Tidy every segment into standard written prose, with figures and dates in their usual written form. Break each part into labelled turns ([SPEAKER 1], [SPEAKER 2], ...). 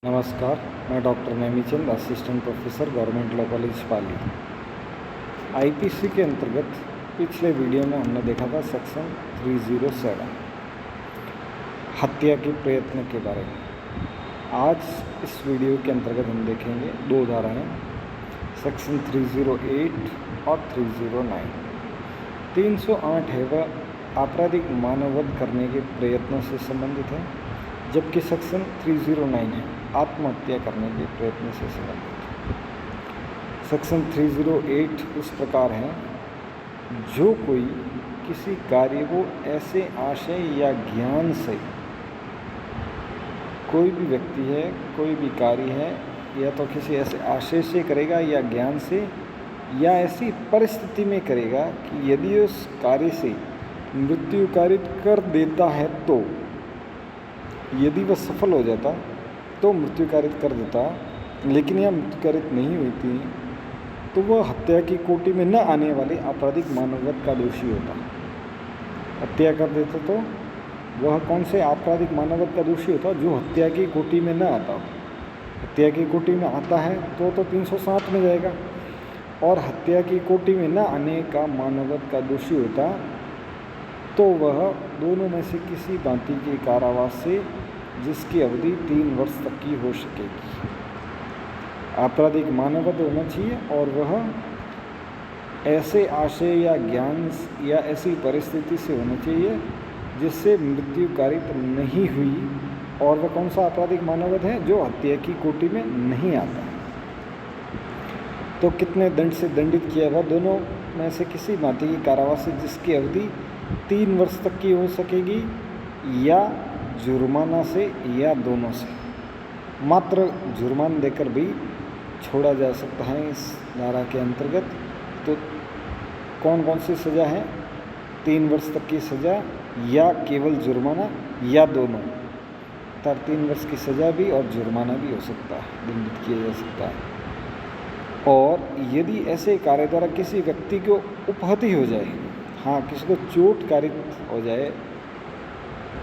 [SPEAKER 1] नमस्कार, मैं doctor Nemichand, assistant professor government law college Pali. IPC के अंतर्गत पिछले वीडियो में हमने देखा था सेक्शन 307 हत्या के प्रयत्न के बारे में। आज इस वीडियो के अंतर्गत हम देखेंगे दो धाराएं, सेक्शन 308 और 309। 308 है वह आपराधिक मानववध करने के प्रयत्न से संबंधित है, जबकि सेक्शन 309 है आत्महत्या करने के प्रयत्न से संबंधित। सेक्शन 308 इस प्रकार है, जो कोई किसी कार्य को ऐसे आशय या ज्ञान से, कोई भी व्यक्ति है, कोई भी कार्य है, या तो किसी ऐसे आशय से करेगा या ज्ञान से, या ऐसी परिस्थिति में करेगा कि यदि उस कार्य से मृत्यु कारित कर देता है, तो यदि वह सफल हो जाता तो मृत्यु कारित कर देता, लेकिन यह मृत्यु कारित नहीं हुई थी, तो वह हत्या की कोटि में न आने वाले आपराधिक मानववध का दोषी होता। हत्या कर देता तो वह कौन से आपराधिक मानववध का दोषी होता? जो हत्या की कोटि में न आता। हत्या की कोटि में आता है तो 307 में जाएगा, और हत्या की कोटि में न आने का मानववध का दोषी होता तो वह दोनों में से किसी भांति के कारावास से, जिसकी अवधि 3 वर्ष तक की हो सकेगी, आपराधिक मानववध होना चाहिए, और वह ऐसे आशय या ज्ञान या ऐसी परिस्थिति से होना चाहिए जिससे मृत्यु कारित नहीं हुई, और वह कौन सा आपराधिक मानववध है? जो हत्या की कोटि में नहीं आता। तो कितने दंड से दंडित किया? वह दोनों में से किसी भांति की कारावास से जिसकी अवधि 3 वर्ष तक की हो सकेगी, या जुर्माना से, या दोनों से। मात्र जुर्माना देकर भी छोड़ा जा सकता है इस धारा के अंतर्गत। तो कौन कौन सी सज़ा है? 3 वर्ष तक की सज़ा, या केवल जुर्माना, या दोनों। 3 वर्ष की सज़ा भी और जुर्माना भी हो सकता है, दंडित किया जा सकता है। और यदि ऐसे कार्य द्वारा किसी व्यक्ति को उपहति हो जाए, हाँ, किसी को चोट कारित हो जाए,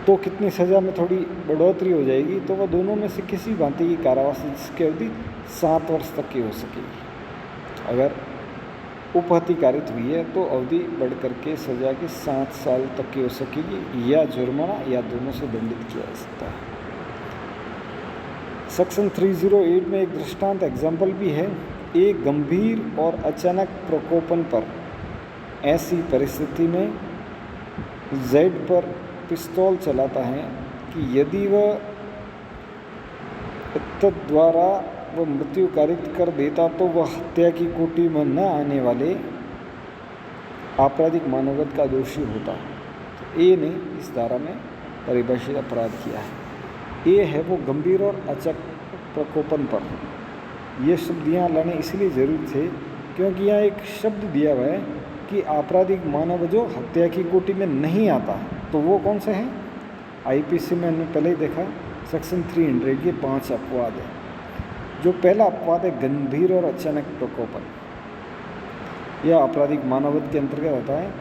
[SPEAKER 1] तो कितनी सज़ा में थोड़ी बढ़ोतरी हो जाएगी, तो वह दोनों में से किसी भांति की कारावास जिसकी अवधि 7 वर्ष तक की हो सकेगी। अगर उपहति कारित हुई है तो अवधि बढ़ करके सज़ा की 7 साल तक की हो सकेगी, या जुर्माना, या दोनों से दंडित किया जा सकता है। सेक्शन 308 में एक दृष्टांत एग्जाम्पल भी है। एक गंभीर और अचानक प्रकोपन पर ऐसी परिस्थिति में जेड पर पिस्तौल चलाता है कि यदि वह द्वारा वह मृत्यु कारित कर देता तो वह हत्या की कोटि में न आने वाले आपराधिक मानववध का दोषी होता। तो ए ने इस धारा में परिभाषित अपराध किया है। ए है वो गंभीर और अचानक प्रकोपन पर। ये शब्द यहाँ लाने इसलिए ज़रूरी थे क्योंकि यहाँ एक शब्द दिया हुआ है कि आपराधिक मानव जो हत्या की कोटि में नहीं आता, तो वो कौन से हैं? आईपीसी में हमने पहले ही देखा, सेक्शन 300 के 5 अपवाद है। जो पहला अपवाद है गंभीर और अचानक प्रकोपन, यह आपराधिक मानववध के अंतर्गत आता है।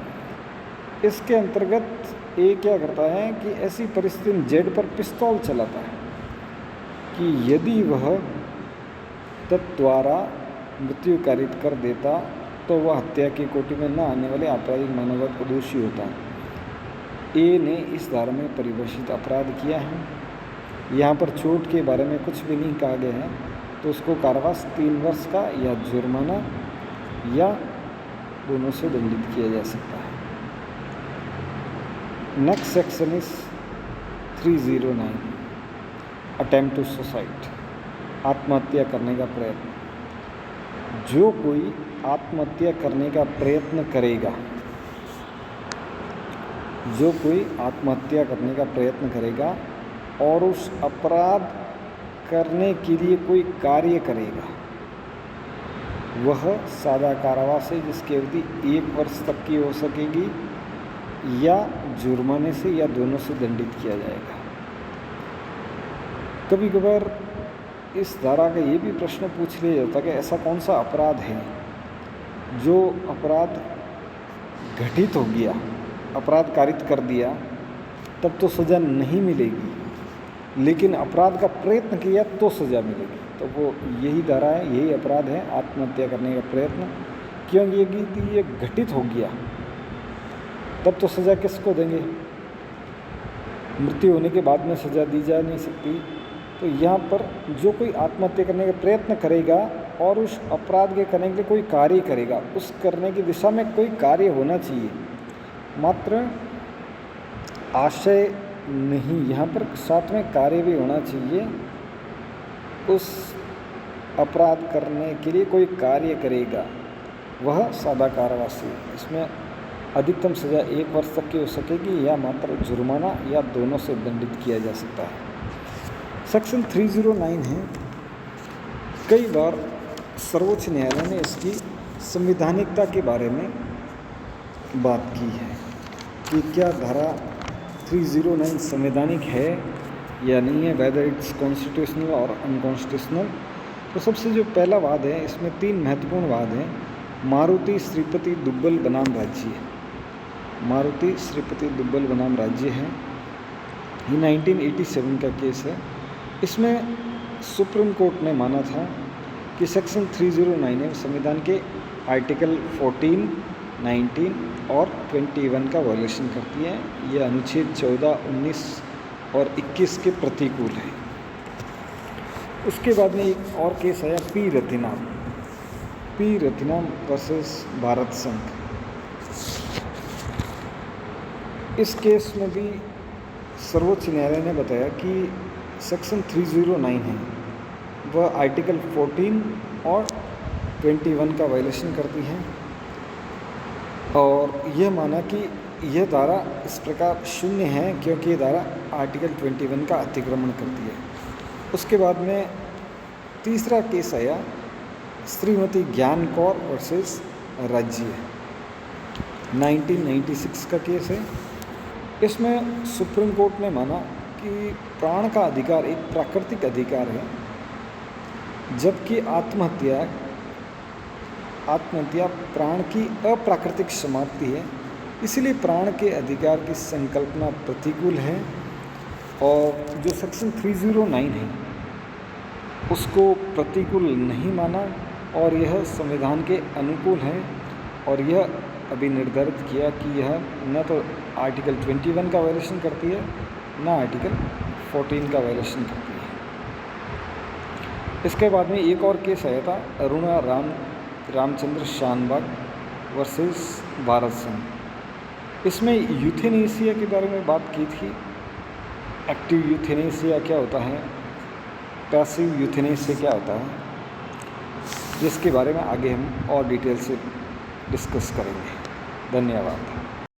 [SPEAKER 1] इसके अंतर्गत ए क्या करता है कि ऐसी परिस्थिति में जेड पर पिस्तौल चलाता है कि यदि वह तत्द्वारा मृत्यु कारित कर देता तो वह हत्या की कोटि में न आने वाले आपराधिक मानववध का दोषी होता है। ए ने इस धारा में परिभाषित अपराध किया है। यहाँ पर चोट के बारे में कुछ भी नहीं कहा गया है, तो उसको कारावास 3 वर्ष का, या जुर्माना, या दोनों से दंडित किया जा सकता है। Next section is 309 attempt to suicide, आत्महत्या करने का प्रयत्न। जो कोई आत्महत्या करने का प्रयत्न करेगा, जो कोई आत्महत्या करने का प्रयत्न करेगा और उस अपराध करने के लिए कोई कार्य करेगा, वह सादा कारावास है जिसकी अवधि 1 वर्ष तक की हो सकेगी, या जुर्माने से, या दोनों से दंडित किया जाएगा। कभी कभार इस धारा का ये भी प्रश्न पूछ लिया जाता है कि ऐसा कौन सा अपराध है जो अपराध घटित हो गया, अपराध कारित कर दिया, तब तो सज़ा नहीं मिलेगी, लेकिन अपराध का प्रयत्न किया तो सज़ा मिलेगी। तो वो यही धारा है, यही अपराध है, आत्महत्या करने का प्रयत्न। क्योंकि ये घटित हो गया तब तो सज़ा किसको देंगे? मृत्यु होने के बाद में सज़ा दी जा नहीं सकती। तो यहाँ पर जो कोई आत्महत्या करने का प्रयत्न करेगा और उस अपराध के करने के लिए कोई कार्य करेगा, उस करने की दिशा में कोई कार्य होना चाहिए, मात्र आशय नहीं। यहाँ पर साथ में कार्य भी होना चाहिए। उस अपराध करने के लिए कोई कार्य करेगा, वह सादा कारावासी। इसमें अधिकतम सज़ा 1 वर्ष तक की हो सकेगी या मात्र जुर्माना या दोनों से दंडित किया जा सकता है। सेक्शन 309 है। कई बार सर्वोच्च न्यायालय ने इसकी संवैधानिकता के बारे में बात की है कि क्या धारा 309 संवैधानिक है या नहीं है, वेदर इट्स कॉन्स्टिट्यूशनल और अनकॉन्स्टिट्यूशनल। तो सबसे जो पहला वाद है, इसमें 3 महत्वपूर्ण वाद हैं। मारुति श्रीपति दुब्बल बनाम राज्य है। मारुति श्रीपति दुब्बल बनाम राज्य है, ये 1987 का केस है। इसमें सुप्रीम कोर्ट ने माना था कि सेक्शन 309 है संविधान के आर्टिकल 14, 19 और 21 का वायलेशन करती है। यह अनुच्छेद 14, 19 और 21 के प्रतिकूल है। उसके बाद में एक और केस आया पी रतिनाम वर्सेस भारत संघ। इस केस में भी सर्वोच्च न्यायालय ने बताया कि सेक्शन 309 है वह आर्टिकल 14 और 21 का वायलेशन करती है, और यह माना कि यह धारा इस प्रकार शून्य है क्योंकि यह धारा आर्टिकल 21 का अतिक्रमण करती है। उसके बाद में तीसरा केस आया श्रीमती ज्ञान कौर वर्सेस राज्य, 1996 का केस है। इसमें सुप्रीम कोर्ट ने माना कि प्राण का अधिकार एक प्राकृतिक अधिकार है, जबकि आत्महत्या प्राण की अप्राकृतिक समाप्ति है। इसलिए प्राण के अधिकार की संकल्पना प्रतिकूल है, और जो सेक्शन 309 है उसको प्रतिकूल नहीं माना, और यह संविधान के अनुकूल है। और यह अभी निर्धारित किया कि यह न तो आर्टिकल 21 का वायलेशन करती है, न आर्टिकल 14 का वायलेशन करती है। इसके बाद में एक और केस आया था अरुणा रामचंद्र शानबाग वर्सेस भारत संघ। इसमें यूथेनेसिया के बारे में बात की थी। एक्टिव यूथेनेसिया क्या होता है, पैसिव यूथेनेसिया क्या होता है, जिसके बारे में आगे हम और डिटेल से डिस्कस करेंगे। धन्यवाद।